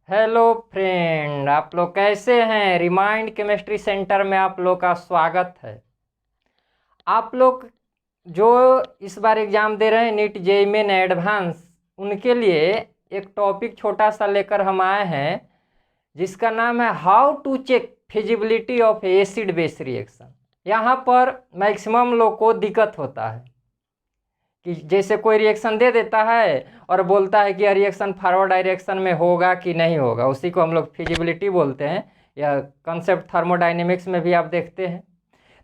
Hello friend, आप लोग कैसे हैं। रिमाइंड केमिस्ट्री सेंटर में आप लोग का स्वागत है। आप लोग जो इस बार एग्ज़ाम दे रहे हैं नीट जेईई मेन एडवांस, उनके लिए एक टॉपिक छोटा सा लेकर हम आए हैं जिसका नाम है how to check feasibility of acid base reaction. यहाँ पर मैक्सिमम लोग को दिक्कत होता है कि जैसे कोई रिएक्शन दे देता है और बोलता है कि यह रिएक्शन फॉरवर्ड डायरेक्शन में होगा कि नहीं होगा, उसी को हम लोग फिजिबिलिटी बोलते हैं। या कंसेप्ट थर्मोडाइनेमिक्स में भी आप देखते हैं।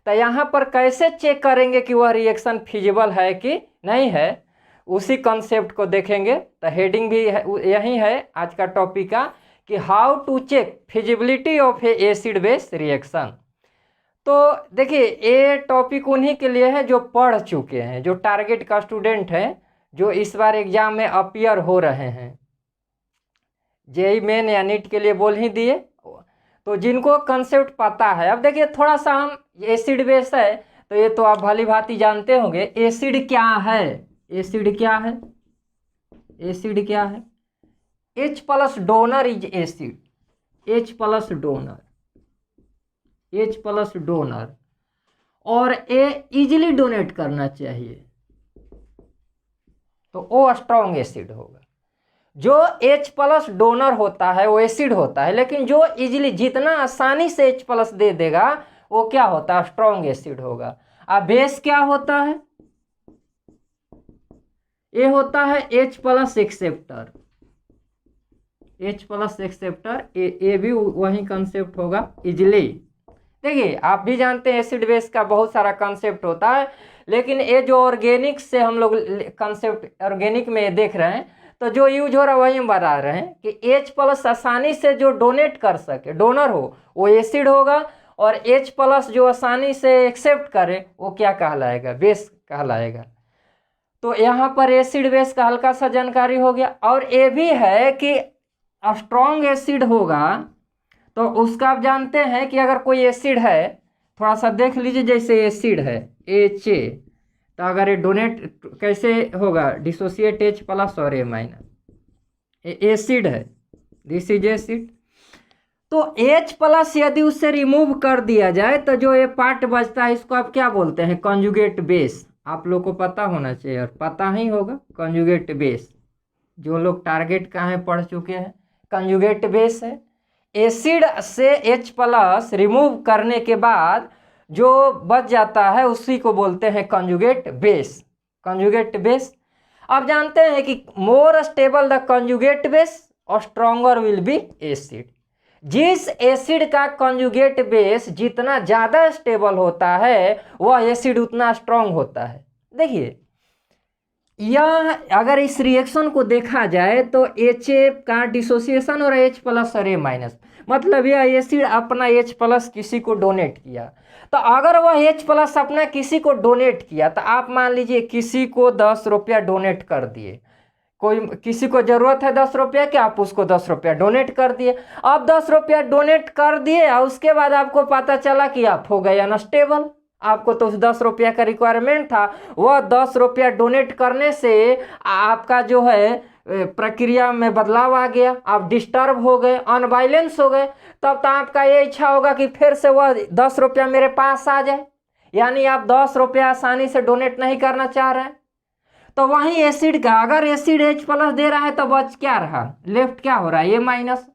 तो यहाँ पर कैसे चेक करेंगे कि वह रिएक्शन फिजिबल है कि नहीं है, उसी कंसेप्ट को देखेंगे। तो हेडिंग भी यही है आज का टॉपिक का कि how to check feasibility of a acid base reaction. तो देखिए, ये टॉपिक उन्हीं के लिए है जो पढ़ चुके हैं, जो टारगेट का स्टूडेंट है, जो इस बार एग्जाम में अपीयर हो रहे हैं। जेईई मेन या नीट के लिए बोल ही दिए, तो जिनको कंसेप्ट पता है। अब देखिए, थोड़ा सा हम एसिड बेस है तो ये तो आप भली भांति जानते होंगे। एसिड क्या है? एसिड क्या है? एसिड क्या है? H plus donor is acid. H plus donor, H plus donor, और ए इजिली डोनेट करना चाहिए तो ओ स्ट्रॉन्ग एसिड होगा। जो H प्लस डोनर होता है वो एसिड होता है, लेकिन जो इजिली जितना आसानी से H प्लस दे देगा वो क्या होता है? स्ट्रॉन्ग एसिड होगा। अब बेस क्या होता है? ये होता है H plus acceptor. H plus acceptor, ये भी वही कंसेप्ट होगा, इजिली। देखिए, आप भी जानते हैं एसिड बेस का बहुत सारा कंसेप्ट होता है, लेकिन ये जो ऑर्गेनिक से हम लोग कंसेप्ट ऑर्गेनिक में देख रहे हैं, तो जो यूज हो रहा है वही हम बता रहे हैं कि H प्लस आसानी से जो डोनेट कर सके, डोनर हो, वो एसिड होगा। और H प्लस जो आसानी से एक्सेप्ट करे वो क्या कहलाएगा? बेस कहलाएगा। तो यहाँ पर एसिड बेस का हल्का सा जानकारी हो गया। और ये भी है कि स्ट्रॉन्ग एसिड होगा तो उसका आप जानते हैं कि अगर कोई एसिड है, थोड़ा सा देख लीजिए, जैसे एसिड है HA, तो अगर ये डोनेट कैसे होगा? डिसोसिएट H प्लस और A माइनस। एसिड है, दिस इज एसिड। तो H प्लस यदि उससे रिमूव कर दिया जाए तो जो ये पार्ट बचता है इसको आप क्या बोलते हैं? Conjugate base. आप लोग को पता होना चाहिए और पता ही होगा कॉन्जुगेट बेस। जो लोग टारगेट का है पढ़ चुके हैं, कॉन्जुगेट बेस है। एसिड से H प्लस रिमूव करने के बाद जो बच जाता है उसी को बोलते हैं कॉन्जुगेट बेस। Conjugate base. आप जानते हैं कि more stable the conjugate base और स्ट्रॉन्गर विल बी एसिड। जिस एसिड का कॉन्जुगेट बेस जितना ज़्यादा स्टेबल होता है वह एसिड उतना स्ट्रॉन्ग होता है। देखिए, यह अगर इस रिएक्शन को देखा जाए तो HA का डिसोसिएशन और H प्लस और A माइनस, मतलब यह एसिड अपना H प्लस किसी को डोनेट किया। तो अगर वह H प्लस अपना किसी को डोनेट किया, तो आप मान लीजिए किसी को 10 रुपया डोनेट कर दिए। कोई किसी को जरूरत है 10 रुपया की, आप उसको 10 रुपया डोनेट कर दिए। आप 10 रुपया डोनेट कर दिए और उसके बाद आपको पता चला कि आप हो गए अनस्टेबल। आपको तो उस 10 रुपया का रिक्वायरमेंट था, वह 10 रुपया डोनेट करने से आपका जो है प्रक्रिया में बदलाव आ गया, आप डिस्टर्ब हो गए, अनबैलेंस हो गए। तब तो आपका ये इच्छा होगा कि फिर से वह 10 रुपया मेरे पास आ जाए, यानी आप 10 रुपया आसानी से डोनेट नहीं करना चाह रहे हैं। तो वहीं एसिड का, अगर एसिड H प्लस दे रहा है तो बच क्या रहा? लेफ्ट क्या हो रहा है? A minus.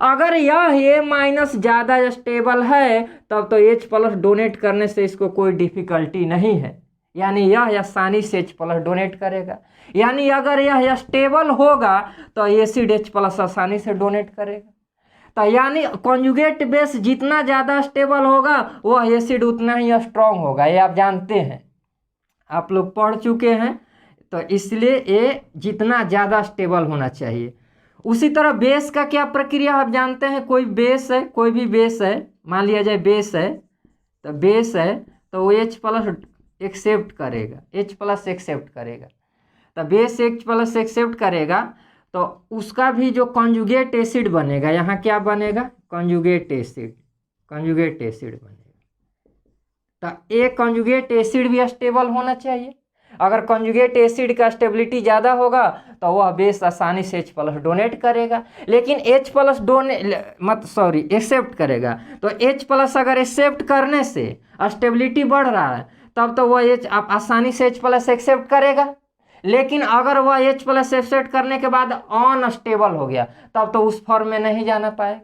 अगर यह A माइनस ज़्यादा स्टेबल है तब तो H प्लस डोनेट करने से इसको कोई डिफिकल्टी नहीं है, यानी यह आसानी से H प्लस डोनेट करेगा। यानी अगर यह स्टेबल होगा तो एसिड H प्लस आसानी से डोनेट करेगा। तो यानी कॉन्जुगेट बेस जितना ज़्यादा स्टेबल होगा वह एसिड उतना ही स्ट्रॉन्ग होगा। ये आप जानते हैं, आप लोग पढ़ चुके हैं। तो इसलिए ये जितना ज़्यादा स्टेबल होना चाहिए। उसी तरह बेस का क्या प्रक्रिया आप जानते हैं? कोई बेस है, कोई भी बेस है, मान लिया जाए बेस है, तो बेस है तो वो H प्लस एक्सेप्ट करेगा, H प्लस एक्सेप्ट करेगा। तो बेस H प्लस एक्सेप्ट करेगा तो उसका भी जो कॉन्जुगेट एसिड बनेगा, यहाँ क्या बनेगा? कॉन्जुगेट एसिड, कॉन्जुगेट एसिड बनेगा। तो ए कॉन्जुगेट एसिड भी स्टेबल होना चाहिए। अगर कॉन्जुगेट एसिड का स्टेबिलिटी ज़्यादा होगा तो वह बेस आसानी से H+ डोनेट करेगा, लेकिन H+ एक्सेप्ट करेगा। तो H+ अगर एक्सेप्ट करने से स्टेबिलिटी बढ़ रहा है तब तो वह आप आसानी से H+ एक्सेप्ट करेगा, लेकिन अगर वह H+ एक्सेप्ट करने के बाद अनस्टेबल हो गया तब तो उस फॉर्म में नहीं जाना पाएगा।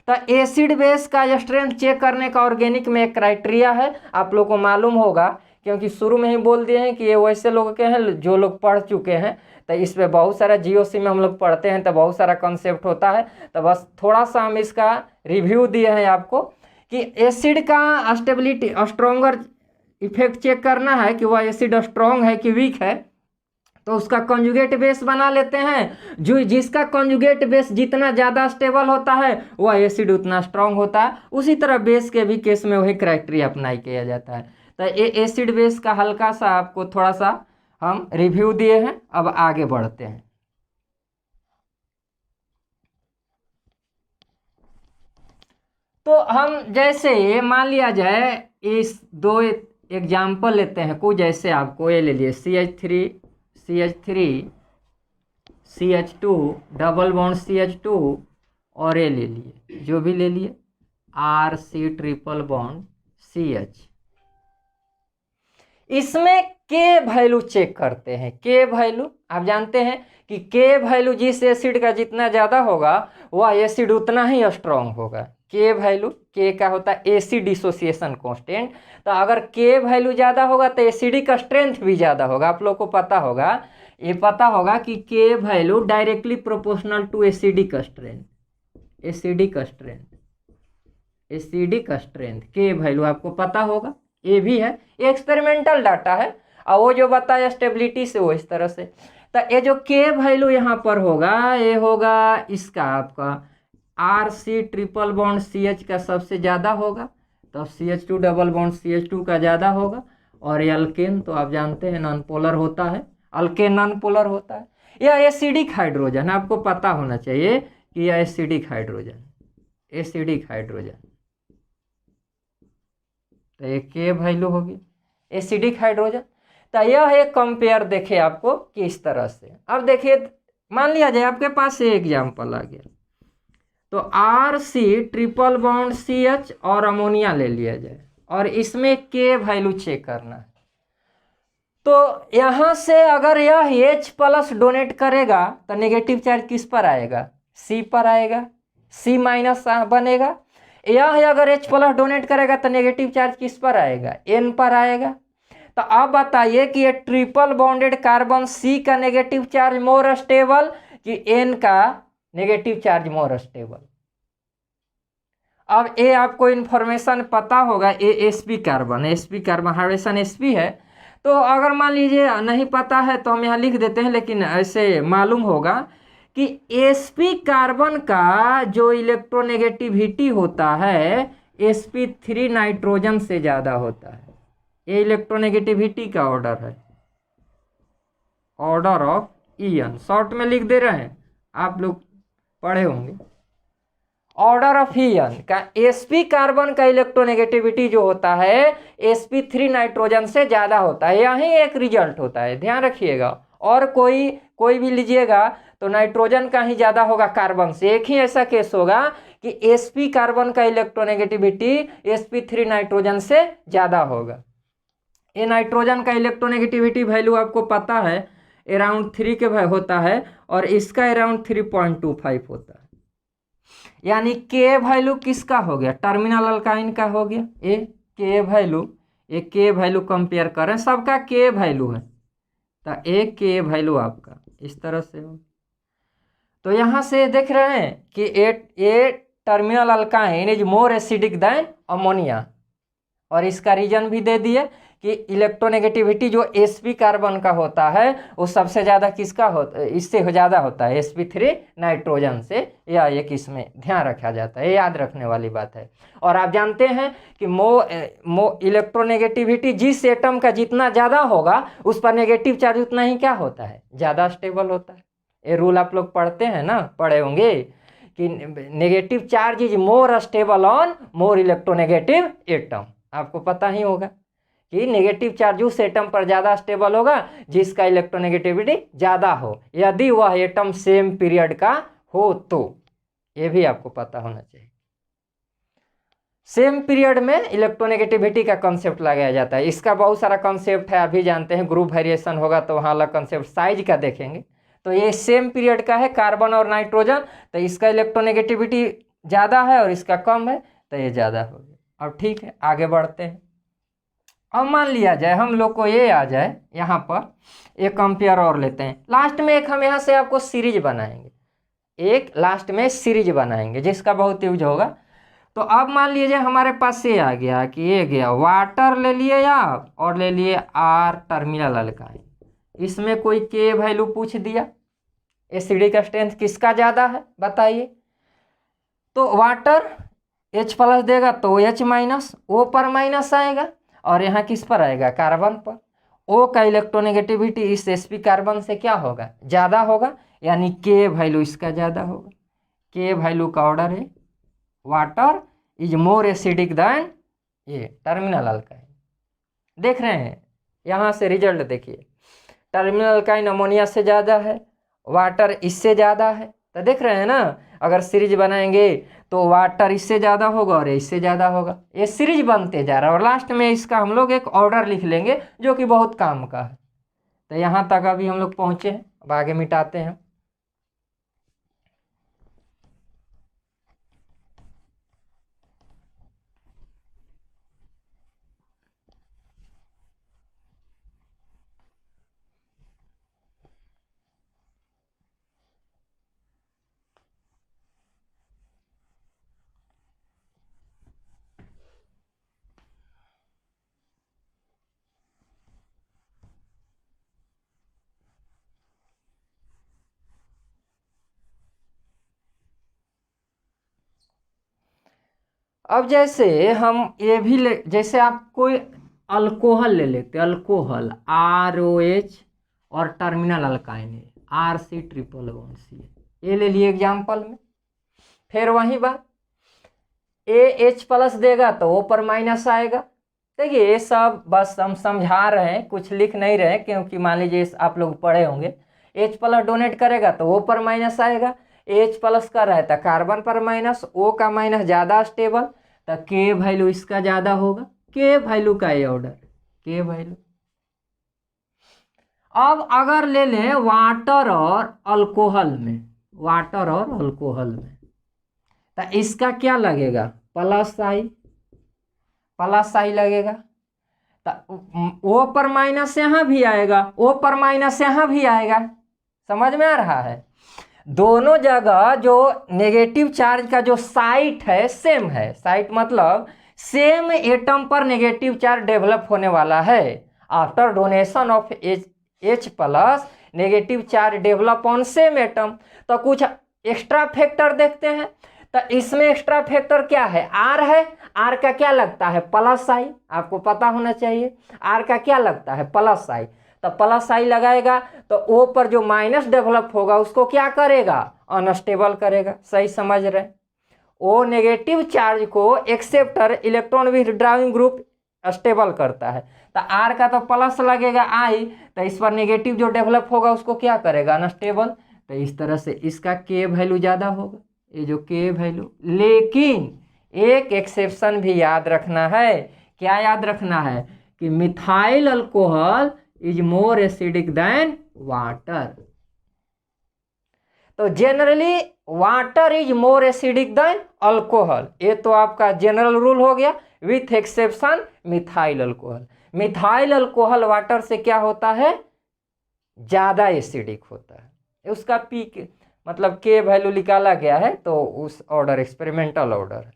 तो एसिड बेस का स्ट्रेंथ चेक करने का ऑर्गेनिक में एक क्राइटेरिया है, आप लोग को मालूम होगा क्योंकि शुरू में ही बोल दिए हैं कि ये वैसे लोग के हैं जो लोग पढ़ चुके हैं। तो इस पर बहुत सारा GOC में हम लोग पढ़ते हैं तो बहुत सारा कॉन्सेप्ट होता है, तो बस थोड़ा सा हम इसका रिव्यू दिए हैं आपको कि एसिड का स्टेबिलिटी स्ट्रोंगर इफेक्ट चेक करना है कि वह एसिड स्ट्रॉन्ग है कि वीक है, तो उसका कॉन्जुगेट बेस बना लेते हैं। जो जिसका कॉन्जुगेट बेस जितना ज़्यादा स्टेबल होता है वह एसिड उतना स्ट्रांग होता है। उसी तरह बेस के भी केस में वही क्राइटेरिया अप्लाई किया जाता है। तो ये एसिड बेस का हल्का सा आपको थोड़ा सा हम रिव्यू दिए हैं। अब आगे बढ़ते हैं। तो हम जैसे मान लिया जाए इस दो एग्जाम्पल लेते हैं कुछ, जैसे आपको ये ले लिए CH3 CH2 double bond CH2 और ये ले लिए जो भी ले लिए RC ट्रिपल बॉन्ड CH। इसमें K वैल्यू चेक करते हैं। K वैल्यू आप जानते हैं कि K वैल्यू जिस एसिड का जितना ज़्यादा होगा वह एसिड उतना ही स्ट्रॉन्ग होगा। K वैल्यू, K का होता है एसिड डिसोसिएशन कांस्टेंट। तो अगर K वैल्यू ज़्यादा होगा तो एसिडिक स्ट्रेंथ भी ज़्यादा होगा। आप लोग को पता होगा, ये पता होगा कि K value directly proportional to acidic strength. Acidic strength K value आपको पता होगा, ये भी है, ये एक्सपेरिमेंटल डाटा है और वो जो बताया स्टेबिलिटी से वो इस तरह से। तो ये जो K वैल्यू यहाँ पर होगा ये होगा इसका आपका RC ट्रिपल बॉन्ड CH का सबसे ज़्यादा होगा, तो CH2 डबल बॉन्ड CH2 का ज़्यादा होगा। और ये अल्केन तो आप जानते हैं नॉन पोलर होता है, अल्केन नॉन पोलर होता है। यह एसिडिक हाइड्रोजन, आपको पता होना चाहिए कि यह एसिडिक हाइड्रोजन। तो ये K वैल्यू होगी एसिडिक हाइड्रोजन। तो यह एक कंपेयर देखे आपको किस तरह से। अब देखिए मान लिया जाए आपके पास ये एग्जाम्पल आ गया, तो RC ट्रिपल बॉन्ड CH और अमोनिया ले लिया जाए और इसमें K वैल्यू चेक करना है। तो यहाँ से अगर यह H+ डोनेट करेगा तो नेगेटिव चार्ज किस पर आएगा? C पर आएगा, C- बनेगा। यह अगर H+ डोनेट करेगा तो नेगेटिव चार्ज किस पर आएगा? N पर आएगा। तो अब बताइए कि ये ट्रिपल बॉन्डेड कार्बन C का नेगेटिव चार्ज मोर स्टेबल कि N का नेगेटिव चार्ज मोर स्टेबल? अब ये आपको इंफॉर्मेशन पता होगा, ये sp कार्बन हाइड्रोजन sp है। तो अगर मान लीजिए नहीं पता है तो हम यहाँ लिख देते हैं, लेकिन ऐसे मालूम होगा कि sp कार्बन का जो इलेक्ट्रोनेगेटिविटी होता है sp3 नाइट्रोजन से ज़्यादा होता है। ये इलेक्ट्रोनेगेटिविटी का ऑर्डर है, ऑर्डर ऑफ ईएन, शॉर्ट में लिख दे रहे हैं, आप लोग पढ़े होंगे। ऑर्डर ऑफ ईएन का sp कार्बन का इलेक्ट्रोनेगेटिविटी जो होता है sp3 नाइट्रोजन से ज़्यादा होता है। यही एक रिजल्ट होता है, ध्यान रखिएगा। और कोई भी लीजिएगा तो नाइट्रोजन का ही ज़्यादा होगा कार्बन से। एक ही ऐसा केस होगा कि sp कार्बन का इलेक्ट्रोनेगेटिविटी sp3 नाइट्रोजन से ज़्यादा होगा। ये नाइट्रोजन का इलेक्ट्रोनेगेटिविटी वैल्यू आपको पता है अराउंड 3 के होता है और इसका अराउंड 3.25 होता है। यानी K वैल्यू किसका हो गया? टर्मिनल अल्काइन का हो गया। ये K वैल्यू कंपेयर करें, सबका K वैल्यू है तो एक K वैल्यू आपका इस तरह से हो। तो यहाँ से देख रहे हैं कि a terminal alkyne is more acidic than ammonia, और इसका रीजन भी दे दिए कि इलेक्ट्रोनेगेटिविटी जो sp कार्बन का होता है वो सबसे ज़्यादा किसका होता है? इससे ज़्यादा होता है sp3 नाइट्रोजन से। या ये किसमें ध्यान रखा जाता है, ये याद रखने वाली बात है। और आप जानते हैं कि इलेक्ट्रोनेगेटिविटी जिस एटम का जितना ज़्यादा होगा उस पर नेगेटिव चार्ज उतना ही क्या होता है? ज़्यादा स्टेबल होता है। ये रूल आप लोग पढ़ते हैं ना, पढ़े होंगे कि negative charge is more stable on more electronegative atom, आपको पता ही होगा कि नेगेटिव चार्ज उस एटम पर ज़्यादा स्टेबल होगा जिसका इलेक्ट्रोनेगेटिविटी ज़्यादा हो, यदि वह एटम सेम पीरियड का हो तो। ये भी आपको पता होना चाहिए। सेम पीरियड में इलेक्ट्रोनेगेटिविटी का कॉन्सेप्ट लगाया जाता है। इसका बहुत सारा कॉन्सेप्ट है, अभी जानते हैं, ग्रुप वेरिएशन होगा तो वहाँ अलग कॉन्सेप्ट साइज का देखेंगे। तो ये सेम पीरियड का है, कार्बन और नाइट्रोजन, तो इसका इलेक्ट्रोनेगेटिविटी ज़्यादा है और इसका कम है, तो ये ज़्यादा हो गया। अब ठीक है, आगे बढ़ते हैं। अब मान लिया जाए हम लोग को ये आ जाए, यहाँ पर एक कंपेयर और लेते हैं। लास्ट में एक हम यहाँ से आपको सीरीज बनाएंगे, एक लास्ट में सीरीज बनाएंगे जिसका बहुत यूज होगा। तो अब मान लीजिए हमारे पास ये आ गया कि ये गया वाटर ले लिए आप और ले लिए आर टर्मिनल अल्काइन। इसमें कोई के वैल्यू पूछ दिया, एसिडिक स्ट्रेंथ किसका ज़्यादा है बताइए। तो वाटर H प्लस देगा तो H माइनस, O पर माइनस आएगा और यहाँ किस पर आएगा, कार्बन पर। O का इलेक्ट्रोनेगेटिविटी इस sp कार्बन से क्या होगा, ज़्यादा होगा, यानी के वैल्यू इसका ज़्यादा होगा। के वैल्यू का ऑर्डर है water is more acidic than ये टर्मिनल अल्काइन। देख रहे हैं यहाँ से रिजल्ट देखिए, टर्मिनल अल्काइन अमोनिया से ज़्यादा है, वाटर इससे ज़्यादा है। तो देख रहे हैं ना, अगर सीरीज बनाएंगे तो वाटर इससे ज़्यादा होगा और इससे ज़्यादा होगा, ये सीरीज बनते जा रहा है। और लास्ट में इसका हम लोग एक ऑर्डर लिख लेंगे जो कि बहुत काम का है। तो यहाँ तक अभी हम लोग पहुँचे हैं, अब आगे मिटाते हैं। अब जैसे हम ये भी ले, जैसे आप कोई अल्कोहल ले लेते, अल्कोहल ROH और टर्मिनल अल्काइन है RC≡C, ये ले लिए एग्जाम्पल में। फिर वही बात, AH प्लस देगा तो O पर माइनस आएगा। देखिए ये सब बस हम समझा रहे हैं, कुछ लिख नहीं रहे, क्योंकि मान लीजिए आप लोग पढ़े होंगे। H प्लस डोनेट करेगा तो O पर माइनस आएगा, H प्लस कर रहा है तो कार्बन पर माइनस, O का माइनस ज़्यादा स्टेबल, तो के वैल्यू इसका ज़्यादा होगा। के वैल्यू का ये ऑर्डर, के वैल्यू। अब अगर ले लें वाटर और अल्कोहल में, वाटर और अल्कोहल में, तो इसका क्या लगेगा, प्लस आई, प्लस आई लगेगा। तो O पर माइनस यहाँ भी आएगा, O पर माइनस यहाँ भी आएगा। समझ में आ रहा है, दोनों जगह जो नेगेटिव चार्ज का जो साइट है सेम है, साइट मतलब सेम एटम पर नेगेटिव चार्ज डेवलप होने वाला है। After donation of H plus negative charge develop on same atom. तो कुछ एक्स्ट्रा फैक्टर देखते हैं, तो इसमें एक्स्ट्रा फैक्टर क्या है, R है। R का क्या लगता है, प्लस आई, आपको पता होना चाहिए R का क्या लगता है, प्लस आई। तो प्लस आई लगाएगा तो O पर जो माइनस डेवलप होगा उसको क्या करेगा, अनस्टेबल करेगा। सही समझ रहे, O नेगेटिव चार्ज को acceptor electron withdrawing group stable करता है। तो R का तो प्लस लगेगा I, तो इस पर नेगेटिव जो डेवलप होगा उसको क्या करेगा, अनस्टेबल। तो इस तरह से इसका के वैल्यू ज़्यादा होगा, ये जो के वैल्यू। लेकिन एक एक्सेप्शन भी याद रखना है, क्या याद रखना है, कि methyl alcohol is more acidic than water. तो generally water is more acidic than alcohol, ये तो आपका जनरल रूल हो गया, with exception methyl alcohol. Methyl alcohol water से क्या होता है, ज़्यादा एसिडिक होता है। उसका पी मतलब के वैल्यू निकाला गया है, तो उस ऑर्डर एक्सपेरिमेंटल ऑर्डर है।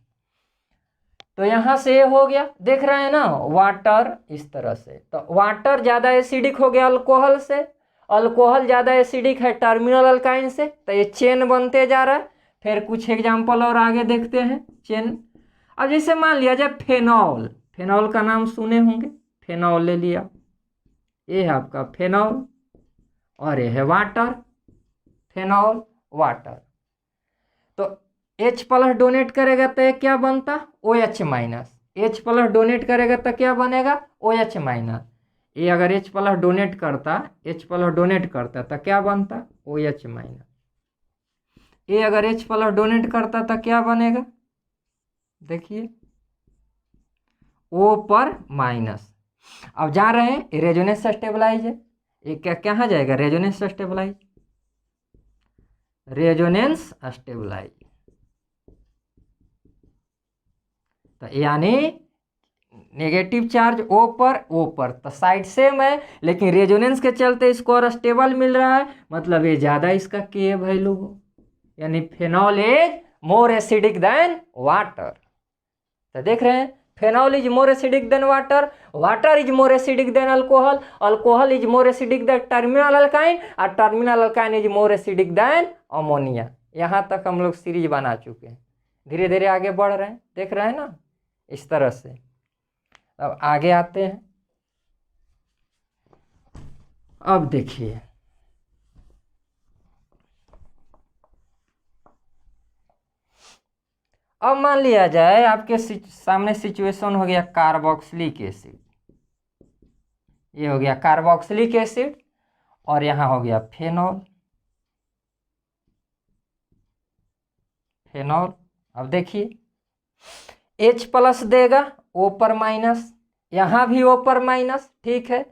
तो यहाँ से ये हो गया, देख रहे हैं ना, वाटर इस तरह से। तो वाटर ज़्यादा एसिडिक हो गया अल्कोहल से, अल्कोहल ज़्यादा एसिडिक है टर्मिनल अल्काइन से, तो ये चेन बनते जा रहा है। फिर कुछ एग्जाम्पल और आगे देखते हैं चेन। अब जैसे मान लिया जाए फेनॉल, फेनॉल का नाम सुने होंगे, फेनॉल ले लिया, ये है आपका फेनॉल और ये है वाटर, फेनॉल वाटर। तो H प्लस डोनेट करेगा तो ये क्या बनता, OH minus, H plus donate करेगा तो क्या बनेगा OH माइनस। ये अगर H प्लस डोनेट करता तो क्या बनता OH माइनस। ये अगर H प्लस डोनेट करता तो क्या बनेगा, देखिए O पर माइनस। अब जा रहे हैं रेजोनेंस स्टेबलाइज है, ये क्या कहाँ जाएगा रेजोनेंस स्टेबलाइज, रेजोनेंस स्टेबलाइज। तो यानी नेगेटिव चार्ज O पर तो साइड सेम है, लेकिन रेजोनेंस के चलते इसको और स्टेबल मिल रहा है, मतलब ये ज्यादा इसका Ka वैल्यू हो, यानी phenol is more acidic than water. तो देख रहे हैं phenol is more acidic than water, water is more acidic than alcohol, alcohol is more acidic than terminal alkyne, और terminal alkyne is more acidic than ammonia. यहाँ तक हम लोग series बना चुके हैं, धीरे धीरे आगे बढ़ रहे हैं, देख रहे हैं ना इस तरह से। अब आगे आते हैं, अब देखिए अब मान लिया जाए आपके सामने सिचुएशन हो गया कार्बोक्सिलिक एसिड, ये हो गया कार्बोक्सिलिक एसिड और यहाँ हो गया फेनॉल। अब देखिए H प्लस देगा O पर माइनस, यहाँ भी O पर माइनस, ठीक है,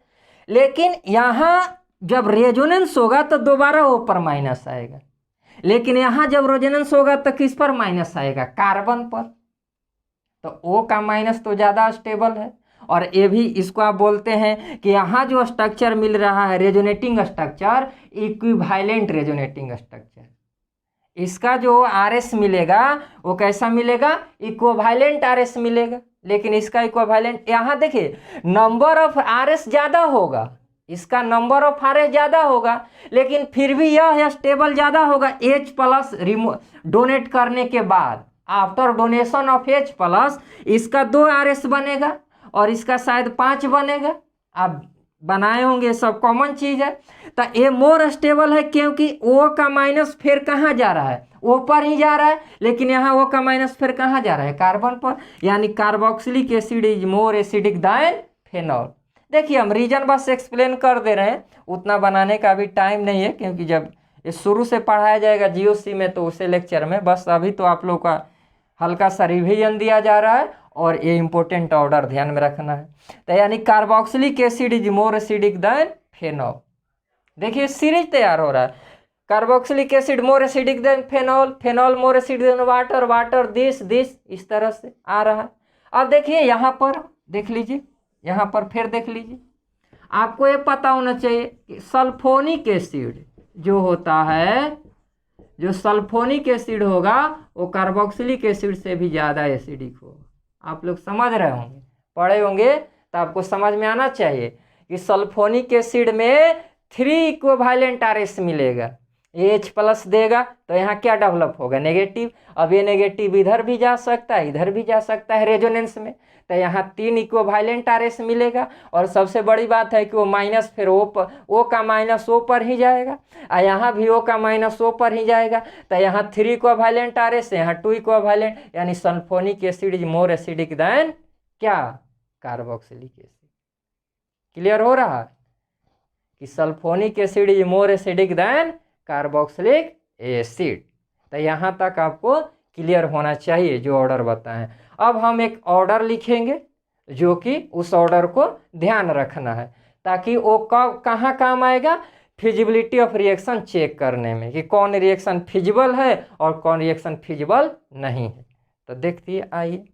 लेकिन यहाँ जब रेजोनेंस होगा तो दोबारा O पर माइनस आएगा, लेकिन यहाँ जब रेजोनेंस होगा तो किस पर माइनस आएगा, कार्बन पर। तो O का माइनस तो ज़्यादा स्टेबल है, और ये भी इसको आप बोलते हैं कि यहाँ जो स्ट्रक्चर मिल रहा है resonating structure, equivalent resonating structure, इसका जो RS मिलेगा वो कैसा मिलेगा, इक्विवेलेंट RS मिलेगा। लेकिन इसका इक्विवेलेंट यहाँ देखिए नंबर ऑफ RS ज़्यादा होगा, इसका नंबर ऑफ RS ज़्यादा होगा, लेकिन फिर भी यह स्टेबल ज़्यादा होगा H प्लस डोनेट करने के बाद। After donation of H plus इसका 2 RS बनेगा और इसका शायद 5 बनेगा, आप बनाए होंगे, सब कॉमन चीज है। तो ये मोर स्टेबल है क्योंकि O का माइनस फिर कहाँ जा रहा है, O पर ही जा रहा है, लेकिन यहाँ O का माइनस फिर कहाँ जा रहा है, कार्बन पर, यानी carboxylic acid is more acidic then phenol. देखिए हम रीजन बस एक्सप्लेन कर दे रहे हैं, उतना बनाने का भी टाइम नहीं है, क्योंकि जब ये शुरू से पढ़ाया जाएगा GOC में तो उसे लेक्चर में, बस अभी तो आप लोग का हल्का सा रिवीजन दिया जा रहा है और ये इंपॉर्टेंट ऑर्डर ध्यान में रखना है। तो यानी carboxylic acid is more acidic then phenol. देखिए सीरीज तैयार हो रहा है, carboxylic acid more acidic then phenol, phenol more acidic than water, water this, इस तरह से आ रहा है। अब देखिए यहाँ पर देख लीजिए, यहाँ पर फिर देख लीजिए, आपको ये पता होना चाहिए कि सल्फोनिक एसिड जो होता है, जो सल्फोनिक एसिड होगा वो कार्बोक्सिलिक एसिड से भी ज़्यादा एसिडिक होगा। आप लोग समझ रहे होंगे, पढ़े होंगे, तो आपको समझ में आना चाहिए कि सल्फोनिक एसिड में 3 इक्विवेलेंट RS मिलेगा, H प्लस देगा तो यहाँ क्या डेवलप होगा, नेगेटिव। अब ये नेगेटिव इधर भी जा सकता है, इधर भी जा सकता है रेजोनेंस में, तो यहाँ 3 इक्विवेलेंट RS मिलेगा। और सबसे बड़ी बात है कि वो माइनस फिर O का माइनस O पर ही जाएगा, और यहाँ भी O का माइनस O पर ही जाएगा, तो यहाँ 3 इक्विवेलेंट RS, यहाँ 2 इक्विवेलेंट, यानी sulphonic acid is more acidic then क्या, कार्बोक्सिलिक एसिड। क्लियर हो रहा है कि sulphonic acid is more acidic then carboxylic acid. तो यहाँ तक आपको क्लियर होना चाहिए जो ऑर्डर बताएं। अब हम एक ऑर्डर लिखेंगे जो कि उस ऑर्डर को ध्यान रखना है, ताकि वो कब कहाँ काम आएगा, फिजिबिलिटी ऑफ रिएक्शन चेक करने में, कि कौन रिएक्शन फिजिबल है और कौन रिएक्शन फिजिबल नहीं है। तो देखिए आइए,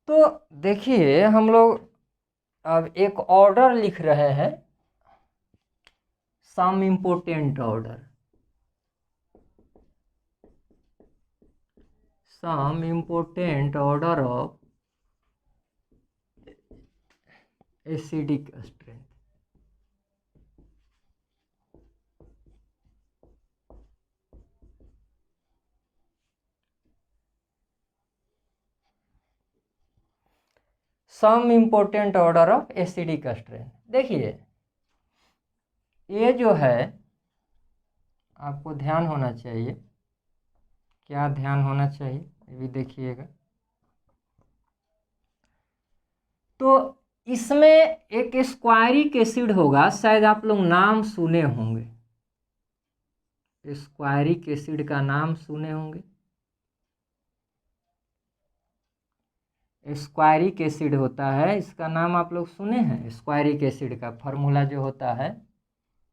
तो देखिए हम लोग अब एक ऑर्डर लिख रहे हैं, some important order, some important order of acidic strength. Some important order of acidic strength. देखिए ये जो है आपको ध्यान होना चाहिए, क्या ध्यान होना चाहिए ये भी देखिएगा। तो इसमें एक स्क्वायरिक एसिड होगा, शायद आप लोग नाम सुने होंगे, स्क्वायरिक एसिड का नाम सुने होंगे। स्क्वायरिक एसिड होता है, इसका नाम आप लोग सुने हैं। स्क्वायरिक एसिड का फार्मूला जो होता है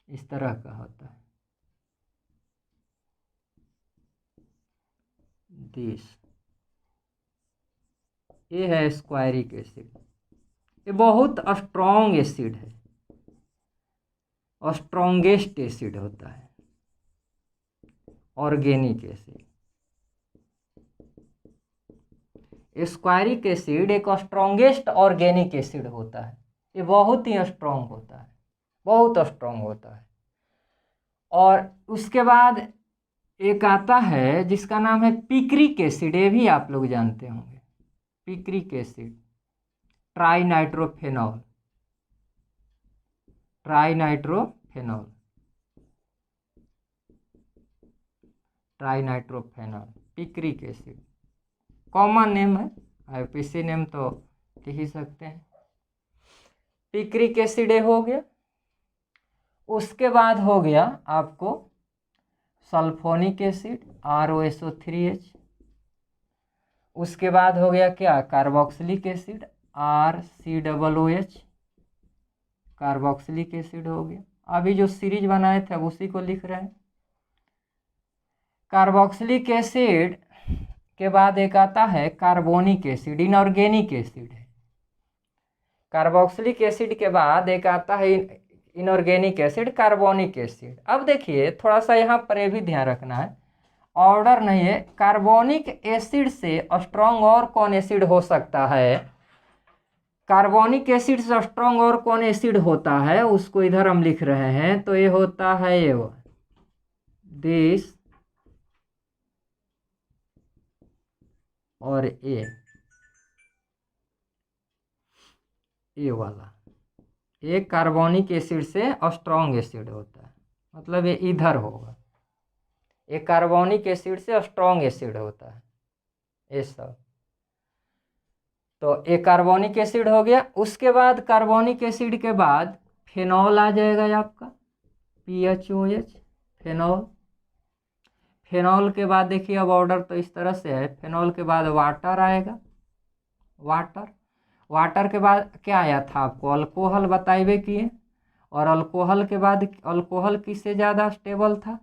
इस तरह का होता है, दिस, ये है स्क्वायरिक एसिड। ये बहुत स्ट्रॉन्ग एसिड है, स्ट्रॉन्गेस्ट एसिड होता है, ऑर्गेनिक एसिड। स्क्वायरिक एसिड एक स्ट्रॉन्गेस्ट ऑर्गेनिक एसिड होता है। ये बहुत ही स्ट्रॉन्ग होता है, बहुत स्ट्रॉन्ग होता है। और उसके बाद एक आता है जिसका नाम है पिक्रिक एसिड, ये भी आप लोग जानते होंगे। Picric acid, trinitrophenol, trinitrophenol, trinitrophenol, picric acid common name है, आईपीसी नेम तो लिख ही सकते हैं। पिक्रिक एसिड हो गया। उसके बाद हो गया आपको सल्फोनिक एसिड, ROSO3H। उसके बाद हो गया क्या, carboxylic acid, RCOOH, carboxylic acid हो गया। अभी जो सीरीज बनाए थे अब उसी को लिख रहे हैं। कार्बोक्सिलिक एसिड के बाद एक आता है कार्बोनिक एसिड, इनऑर्गेनिक एसिड है। कार्बोक्सिलिक एसिड के बाद एक आता है इनऑर्गेनिक एसिड, कार्बोनिक एसिड। अब देखिए थोड़ा सा यहाँ पर ये भी ध्यान रखना है, ऑर्डर नहीं है। कार्बोनिक एसिड से स्ट्रॉन्ग और कौन एसिड हो सकता है, कार्बोनिक एसिड से स्ट्रॉन्ग और कौन एसिड होता है उसको इधर हम लिख रहे हैं। तो ये होता है ये दिस और ये वाला, ये कार्बोनिक एसिड से स्ट्रॉन्ग एसिड होता है, मतलब ये इधर होगा। ये कार्बोनिक एसिड से स्ट्रॉन्ग एसिड होता है ये सब। तो ये कार्बोनिक एसिड हो गया। उसके बाद कार्बोनिक एसिड के बाद फेनॉल आ जाएगा आपका, PHOH, फेनॉल। फेनॉल के बाद देखिए अब ऑर्डर तो इस तरह से है। फेनॉल के बाद वाटर आएगा, वाटर। वाटर के बाद क्या आया था आपको, अल्कोहल बताइए किए। और अल्कोहल के बाद अल्कोहल किससे ज़्यादा स्टेबल था,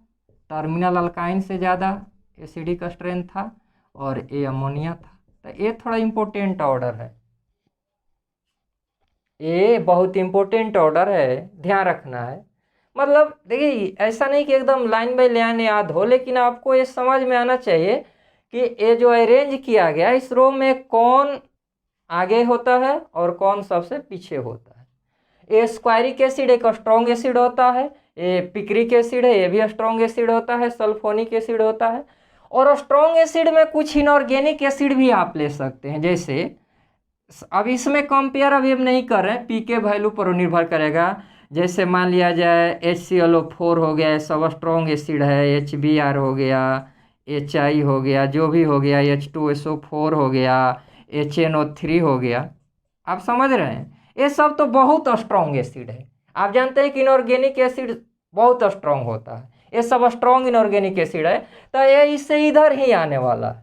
टर्मिनल अल्काइन से ज़्यादा एसिडिक स्ट्रेंथ था, और ये अमोनिया था। तो ये थोड़ा इम्पोर्टेंट ऑर्डर है, ये बहुत इम्पोर्टेंट ऑर्डर है, ध्यान रखना है। मतलब देखिए ऐसा नहीं कि एकदम लाइन बाय लाइन याद हो, लेकिन आपको ये समझ में आना चाहिए कि ये जो अरेंज किया गया इस रो में कौन आगे होता है और कौन सबसे पीछे होता है। ये स्क्वायरिक एसिड एक स्ट्रॉन्ग एसिड होता है, ये पिक्रिक एसिड है, ये भी स्ट्रॉन्ग एसिड होता है, सल्फोनिक एसिड होता है। और स्ट्रॉन्ग एसिड में कुछ इनऑर्गेनिक एसिड भी आप ले सकते हैं। जैसे अब इसमें कंपेयर अभी हम नहीं कर रहे हैं, पी के वैल्यू पर निर्भर करेगा। जैसे मान लिया जाए HClO4 हो गया, सब स्ट्रॉन्ग एसिड है, HBr हो गया, HI हो गया, जो भी हो गया, H2SO4 हो गया, HNO3 हो गया। आप समझ रहे हैं, ये सब तो बहुत स्ट्रॉन्ग एसिड है। आप जानते हैं कि इनऑर्गेनिक एसिड बहुत स्ट्रॉन्ग होता है, ये सब स्ट्रॉन्ग इनऑर्गेनिक एसिड है। तो ये इससे इधर ही आने वाला है,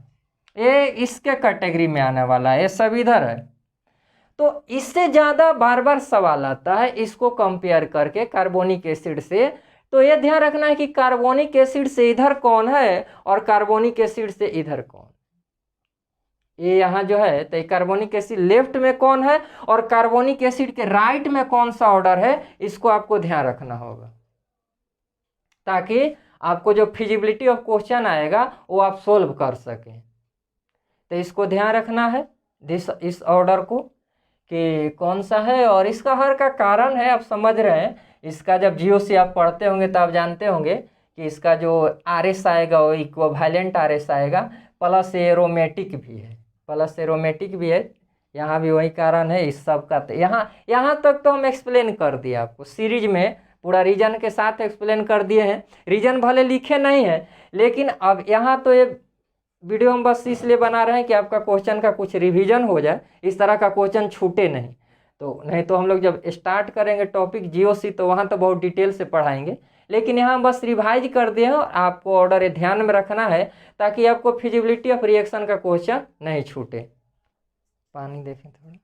ये इसके कैटेगरी में आने वाला है, ये सब इधर है। तो इससे ज़्यादा बार बार सवाल आता है इसको कंपेयर करके कार्बोनिक एसिड से। तो ये ध्यान रखना है कि कार्बोनिक एसिड से इधर कौन है और कार्बोनिक एसिड से इधर कौन। ये यहाँ जो है तो कार्बोनिक एसिड लेफ्ट में कौन है और कार्बोनिक एसिड के राइट में कौन सा ऑर्डर है, इसको आपको ध्यान रखना होगा। ताकि आपको जो फिजिबिलिटी ऑफ क्वेश्चन आएगा वो आप सोल्व कर सकें। तो इसको ध्यान रखना है इस ऑर्डर को कि कौन सा है, और इसका हर का कारण है आप समझ रहे हैं। इसका जब जीओसी आप पढ़ते होंगे तो आप जानते होंगे कि इसका जो आरएस आएगा वो इक्विवेलेंट आरएस आएगा, प्लस एरोमेटिक भी है, प्लस एरोमेटिक भी है। यहाँ भी वही कारण है इस सब का। तो यहाँ तक तो हम एक्सप्लेन कर दिए आपको, सीरीज में पूरा रीजन के साथ एक्सप्लेन कर दिए हैं। रीजन भले लिखे नहीं है, लेकिन अब यहाँ तो ये वीडियो हम बस इसलिए बना रहे हैं कि आपका क्वेश्चन का कुछ रिवीजन हो जाए, इस तरह का क्वेश्चन छूटे नहीं। तो नहीं तो हम लोग जब स्टार्ट करेंगे टॉपिक जीओसी तो वहाँ तो बहुत डिटेल से पढ़ाएंगे, लेकिन यहाँ बस रिवाइज कर दिए हैं। और आपको ऑर्डर ध्यान में रखना है ताकि आपको फिजिबिलिटी ऑफ रिएक्शन का क्वेश्चन नहीं छूटे। पानी देखें थोड़ा।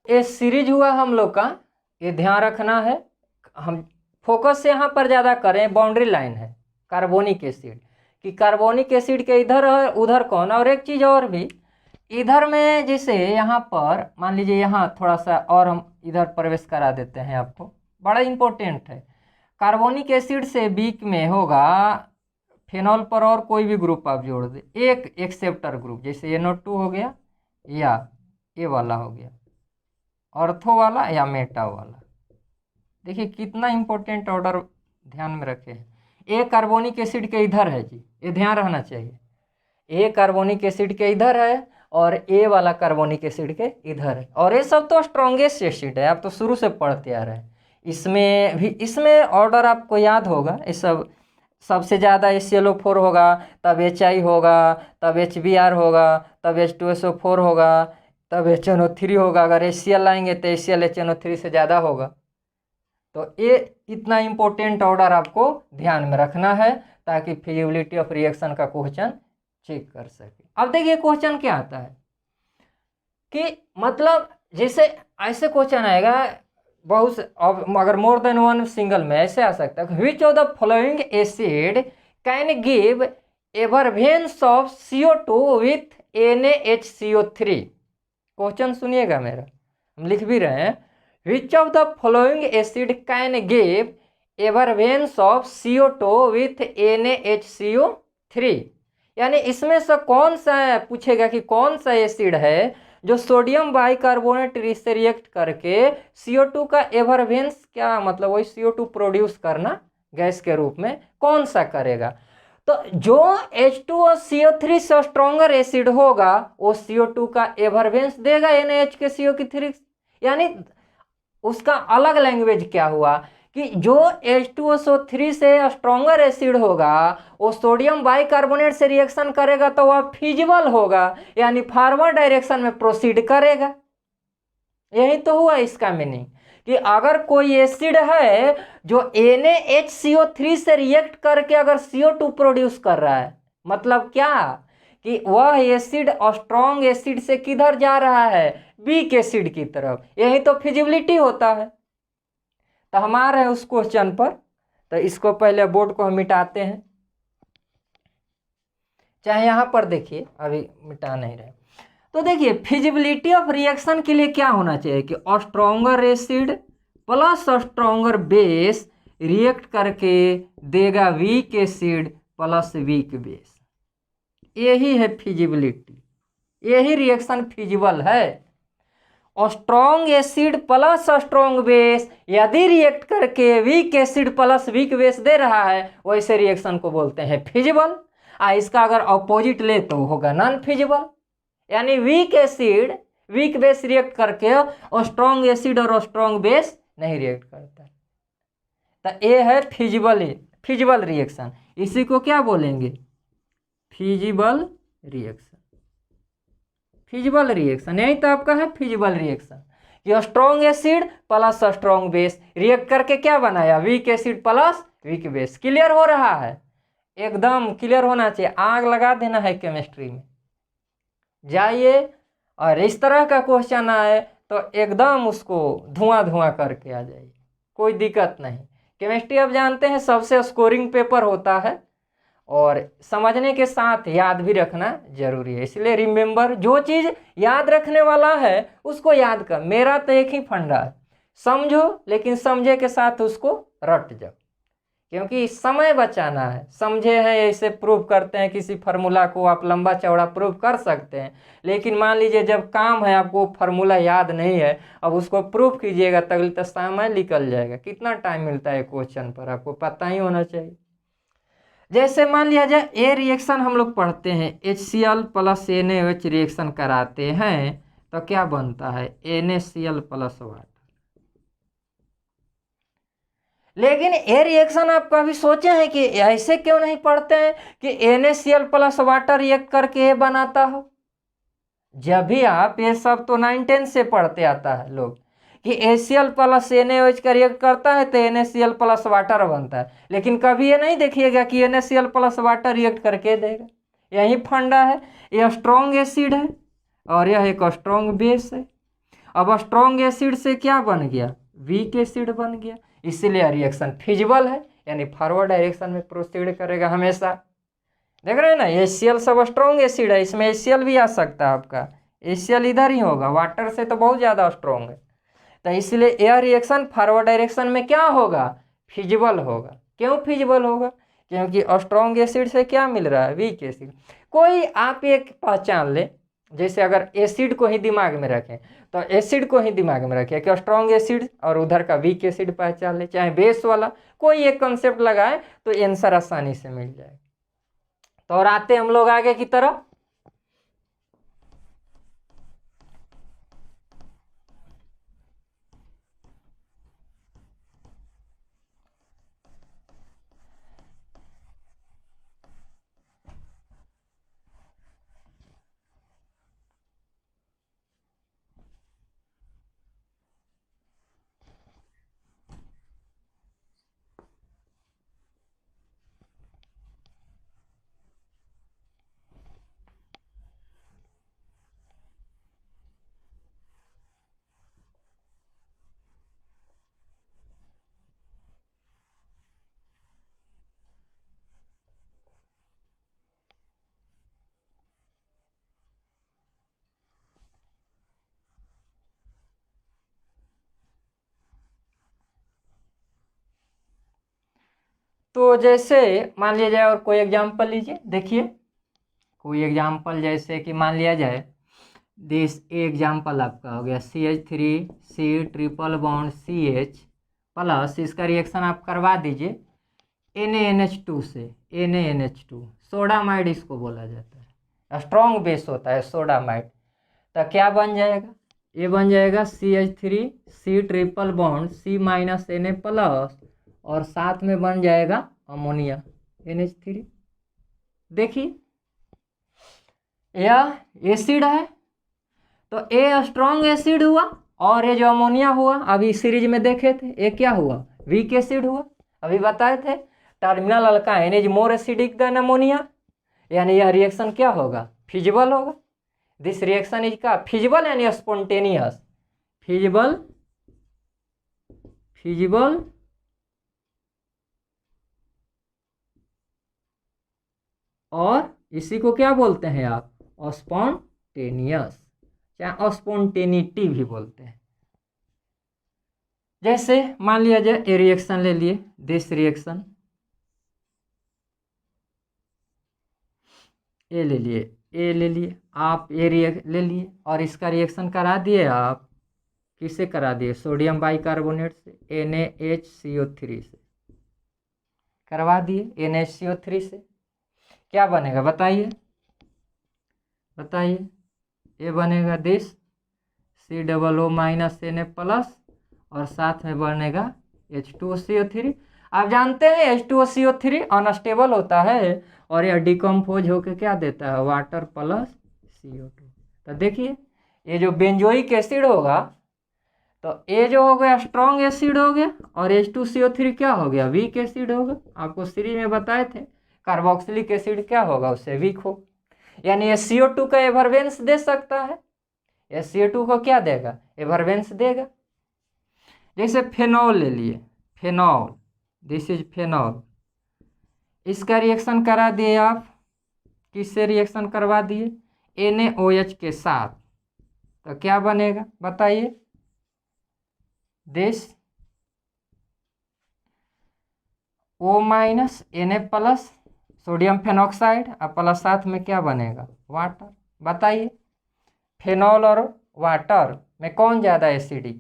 ये सीरीज हुआ हम लोग का, ये ध्यान रखना है। हम फोकस से यहाँ पर ज़्यादा करें, बाउंड्री लाइन है कार्बोनिक एसिड कि कार्बोनिक एसिड के इधर है उधर कौन। और एक चीज़ और भी, इधर में जैसे यहाँ पर मान लीजिए यहाँ थोड़ा सा और हम इधर प्रवेश करा देते हैं आपको, बड़ा इंपॉर्टेंट है। कार्बोनिक एसिड से बीच में होगा फेनॉल पर और कोई भी ग्रुप आप जोड़ दे, एक एक्सेप्टर ग्रुप, जैसे NO2 हो गया या ये वाला हो गया ऑर्थो वाला या मेटा वाला। देखिए कितना इंपॉर्टेंट ऑर्डर ध्यान में रखे हैं। ए कार्बोनिक एसिड के इधर है जी, ये ध्यान रहना चाहिए। ए कार्बोनिक एसिड के इधर है और ए वाला कार्बोनिक एसिड के इधर है। और ये सब तो स्ट्रॉन्गेस्ट एसिड है, आप तो शुरू से पढ़ते आ रहे हैं। इसमें भी इसमें ऑर्डर आपको याद होगा, ये सब सबसे ज़्यादा HClO4 होगा, तब HI होगा, तब HBr होगा, तब H2SO4 होगा, तब HNO3 होगा। अगर HCl लाएंगे तो HCl HNO3 से ज़्यादा होगा। तो ये इतना इम्पोर्टेंट ऑर्डर आपको ध्यान में रखना है ताकि फिजिबिलिटी ऑफ रिएक्शन का क्वेश्चन चेक कर सके। अब देखिए क्वेश्चन क्या आता है कि मतलब जैसे ऐसे क्वेश्चन आएगा बहुत, अगर मोर देन वन सिंगल में ऐसे आ सकता है, which of the following acid can give effervescence of CO2 विथ NaHCO3। क्वेश्चन सुनिएगा मेरा, हम लिख भी रहे हैं। Which of the following acid can give effervescence of CO2 विथ NaHCO3, यानी इसमें से कौन सा पूछेगा कि कौन सा एसिड है जो सोडियम बाइकार्बोनेट से रिएक्ट करके CO2 का एवरवेंस, क्या मतलब वही CO2 प्रोड्यूस करना गैस के रूप में, कौन सा करेगा। तो जो H2CO3 से स्ट्रॉन्गर एसिड होगा वो CO2 का एवरवेंस देगा NaH के CO3। यानी उसका अलग लैंग्वेज क्या हुआ कि जो H2SO3 से स्ट्रॉन्गर एसिड होगा वो सोडियम बाइकार्बोनेट से रिएक्शन करेगा तो वह फिजिबल होगा, यानी फॉरवर्ड डायरेक्शन में प्रोसीड करेगा। यही तो हुआ इसका मीनिंग कि अगर कोई एसिड है जो NaHCO3 से रिएक्ट करके अगर CO2 प्रोड्यूस कर रहा है, मतलब क्या कि वह एसिड स्ट्रॉन्ग एसिड से किधर जा रहा है, वीक एसिड की तरफ। यही तो फिजिबिलिटी होता है। तो हम आ रहे हैं उस क्वेश्चन पर, तो इसको पहले बोर्ड को हम मिटाते हैं, चाहे यहाँ पर देखिए अभी मिटा नहीं रहे। तो देखिए फिजिबिलिटी ऑफ रिएक्शन के लिए क्या होना चाहिए कि stronger acid plus stronger base react करके देगा weak acid plus weak base. यही है फिजिबिलिटी, यही रिएक्शन फिजिबल है। Strong acid plus strong base यदि रिएक्ट करके weak acid plus weak base दे रहा है, वैसे रिएक्शन को बोलते हैं फिजिबल। इसका अगर अपोजिट ले तो होगा नॉन फिजिबल, यानी weak acid weak base react करके और स्ट्रॉन्ग एसिड और स्ट्रॉन्ग बेस नहीं रिएक्ट करता। तो ये है फिजिबल रिएक्शन। इसी को क्या बोलेंगे, फिजिबल रिएक्शन। फिजिबल रिएक्शन यही तो आपका है फिजिबल रिएक्शन कि strong acid plus strong base react करके क्या बनाया, week acid plus weak base. Clear हो रहा है, एकदम क्लियर होना चाहिए। आग लगा देना है केमिस्ट्री में, जाइए और इस तरह का क्वेश्चन आए तो एकदम उसको धुआं करके आ जाइए, कोई दिक्कत नहीं। केमिस्ट्री आप जानते हैं सबसे स्कोरिंग पेपर होता है और समझने के साथ याद भी रखना जरूरी है। इसलिए रिमेंबर, जो चीज़ याद रखने वाला है उसको याद कर। मेरा तो एक ही फंडा है, समझो लेकिन समझे के साथ उसको रट जाओ, क्योंकि समय बचाना है। समझे हैं ऐसे प्रूव करते हैं, किसी फार्मूला को आप लंबा चौड़ा प्रूव कर सकते हैं, लेकिन मान लीजिए जब काम है आपको फार्मूला याद नहीं है, अब उसको प्रूव कीजिएगा तभी तो समय निकल जाएगा। कितना टाइम मिलता है क्वेश्चन पर, आपको पता ही होना चाहिए। जैसे मान लिया जाए ए रिएक्शन हम लोग पढ़ते हैं, HCl प्लस NaOH रिएक्शन कराते हैं तो क्या बनता है, NaCl प्लस वाटर। लेकिन ए रिएक्शन आप कभी सोचे हैं कि ऐसे क्यों नहीं पढ़ते हैं कि NaCl प्लस वाटर रिएक्ट करके ए बनाता हो। जब भी आप ये सब तो 9-10 से पढ़ते आता है लोग कि HCl प्लस NaOH का रिएक्ट करता है तो NaCl प्लस वाटर बनता है, लेकिन कभी ये नहीं देखिएगा कि NaCl प्लस वाटर रिएक्ट करके देगा। यही फंडा है। यह स्ट्रॉन्ग एसिड है और यह एक स्ट्रॉन्ग बेस है। अब स्ट्रॉन्ग एसिड से क्या बन गया, वीक एसिड बन गया, इसीलिए रिएक्शन फिजिबल है, यानी फॉरवर्ड डायरेक्शन में प्रोसीड करेगा हमेशा। देख रहे हैं ना, HCl सब स्ट्रॉन्ग एसिड है, इसमें HCl भी आ सकता है आपका, HCl इधर ही होगा, वाटर से तो बहुत ज़्यादा स्ट्रॉन्ग है। तो इसलिए यह रिएक्शन फॉरवर्ड डायरेक्शन में क्या होगा, फिजिबल होगा। क्यों फिजिबल होगा, क्योंकि स्ट्रॉन्ग एसिड से क्या मिल रहा है, वीक एसिड। कोई आप एक पहचान ले, जैसे अगर एसिड को ही दिमाग में रखें तो एसिड को ही दिमाग में रखें कि स्ट्रॉन्ग एसिड और उधर का वीक एसिड पहचान ले, चाहे बेस वाला कोई एक कंसेप्ट लगाए तो आंसर आसानी से मिल जाए। तो और आते हम लोग आगे की तरफ। तो जैसे मान लिया जाए, और कोई एग्जांपल लीजिए, देखिए कोई एग्जांपल, जैसे कि मान लिया जाए दिस एग्जांपल आपका हो गया CH3C triple bond CH plus, इसका रिएक्शन आप करवा दीजिए NaNH2 से, NaNH2 सोडामाइड इसको बोला जाता है, स्ट्रॉन्ग बेस होता है सोडामाइड। तो क्या बन जाएगा, ये बन जाएगा CH3C triple bond C minus Na plus, और साथ में बन जाएगा अमोनिया NH3। देखिए यह एसिड है तो ए स्ट्रॉन्ग एसिड हुआ, और ये जो अमोनिया हुआ अभी सीरीज में देखे थे, ये क्या हुआ, वीक एसिड हुआ। अभी बताए थे terminal alkyne is more acidic than ammonia, यानी यह रिएक्शन क्या होगा, फिजिबल होगा। दिस रिएक्शन इज का फिजिबल यानी स्पॉन्टेनियस, फिजिबल, फिजिबल और इसी को क्या बोलते हैं आप, स्पॉन्टेनियस, या स्पॉन्टेनिटी भी बोलते हैं। जैसे मान लिया जाए ए रिएक्शन ले लिए, दिस रिएक्शन ए ले लिए, ए ले लिए आप, ए ले लिए और इसका रिएक्शन करा दिए आप, किससे करा दिए, सोडियम बाइकार्बोनेट से, NaHCO3 से करवा दिए, NaHCO3 से क्या बनेगा बताइए, बताइए, ये बनेगा this COO minus Na plus, और साथ में बनेगा H2CO3। आप जानते हैं H2CO3 अनस्टेबल होता है और यह डिकम्पोज होकर क्या देता है, वाटर प्लस CO2। तो देखिए ये जो बेंजोइक एसिड होगा, तो ये जो हो गया स्ट्रॉन्ग एसिड हो गया, और H2CO3 क्या हो गया, वीक एसिड होगा। आपको सीरीज में बताए थे कार्बोक्सिलिक एसिड क्या होगा, उससे वीक हो, यानी ये CO2 का एवरवेंस दे सकता है, ये CO2 को क्या देगा, एवरवेंस देगा। जैसे फेनॉल ले लिए, फेनॉल, दिस इज फेनॉल, इसका रिएक्शन करा दिए आप, किससे रिएक्शन करवा दिए, NaOH के साथ, तो क्या बनेगा बताइए, this O minus Na+ sodium phenoxide, और प्लस साथ में क्या बनेगा, वाटर। बताइए फेनॉल और वाटर में कौन ज़्यादा एसिडिक,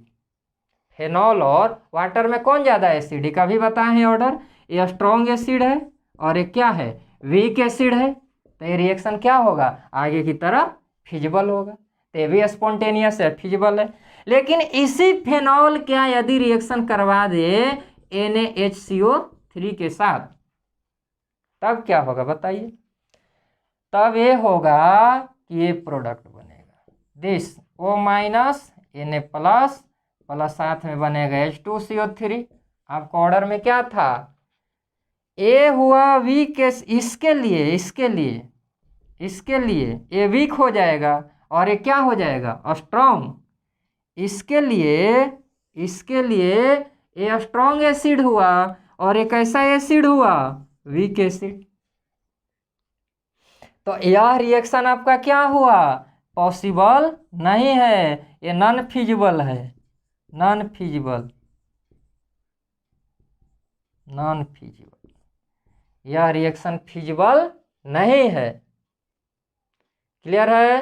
फेनॉल और वाटर में कौन ज़्यादा एसिडिक, अभी बताए हैं ऑर्डर, ये स्ट्रॉन्ग एसिड है और ये क्या है, वीक एसिड है, तो ये रिएक्शन क्या होगा, आगे की तरफ फिजिबल होगा, तो ये भी स्पॉन्टेनियस है, फिजिबल है। लेकिन इसी फेनॉल क्या यदि रिएक्शन करवा दे NaHCO3 के साथ, तब क्या होगा बताइए, तब ये होगा कि ये प्रोडक्ट बनेगा, this O minus Na plus साथ में बनेगा H2CO3। आपको ऑर्डर में क्या था, ए हुआ वीक, इसके लिए ये वीक हो जाएगा और ये क्या हो जाएगा, स्ट्रॉन्ग, इसके लिए ये स्ट्रॉन्ग एसिड हुआ और एक ऐसा एसिड हुआ वीक एसिड, तो यह रिएक्शन आपका क्या हुआ, पॉसिबल नहीं है, ये नॉन फिजिबल है, नॉन फिजिबल, यह रिएक्शन फिजिबल नहीं है। क्लियर है,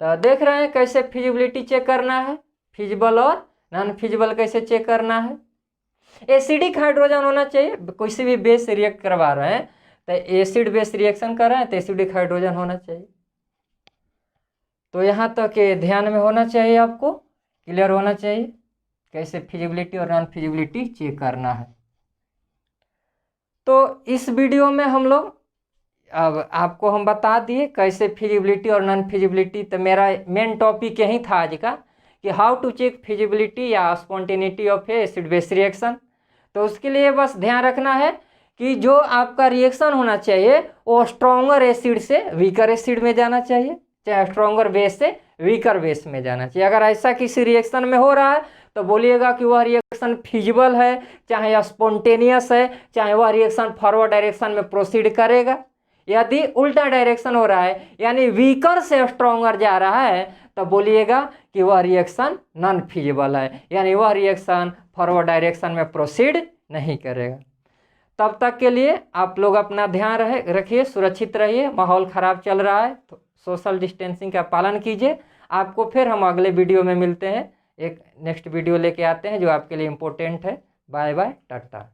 तो देख रहे हैं कैसे फिजिबिलिटी चेक करना है, फिजिबल और नॉन फिजिबल कैसे चेक करना है। एसिडिक हाइड्रोजन होना चाहिए, किसी भी बेस से रिएक्ट करवा रहे हैं तो एसिड बेस रिएक्शन कर रहे हैं तो एसिडिक हाइड्रोजन होना चाहिए। तो यहाँ तक ध्यान में होना चाहिए, आपको क्लियर होना चाहिए कैसे फिजिबिलिटी और नॉन फिजिबिलिटी चेक करना है। तो इस वीडियो में हम लोग अब आपको हम बता दिए कैसे फिजिबिलिटी और नॉन फिजिबिलिटी, तो मेरा मेन टॉपिक यही था आज का कि हाउ टू चेक फिजिबिलिटी या spontaneity of acid base reaction. तो उसके लिए बस ध्यान रखना है कि जो आपका रिएक्शन होना चाहिए वो स्ट्रॉन्गर एसिड से वीकर एसिड में जाना चाहिए, चाहे स्ट्रॉन्गर बेस से वीकर बेस में जाना चाहिए। अगर ऐसा किसी रिएक्शन में हो रहा है तो बोलिएगा कि वह रिएक्शन फिजिबल है, चाहे स्पॉन्टेनियस है, चाहे वह रिएक्शन फॉरवर्ड डायरेक्शन में प्रोसीड करेगा। यदि उल्टा डायरेक्शन हो रहा है यानी वीकर से स्ट्रॉन्गर जा रहा है तो बोलिएगा कि वह रिएक्शन नॉन फिजिबल है, यानी वह रिएक्शन फॉरवर्ड डायरेक्शन में प्रोसीड नहीं करेगा। तब तक के लिए आप लोग अपना ध्यान रखिए, सुरक्षित रहिए, माहौल ख़राब चल रहा है तो सोशल डिस्टेंसिंग का पालन कीजिए। आपको फिर हम अगले वीडियो में मिलते हैं, एक नेक्स्ट वीडियो लेके आते हैं जो आपके लिए इम्पोर्टेंट है। Bye bye, Tata.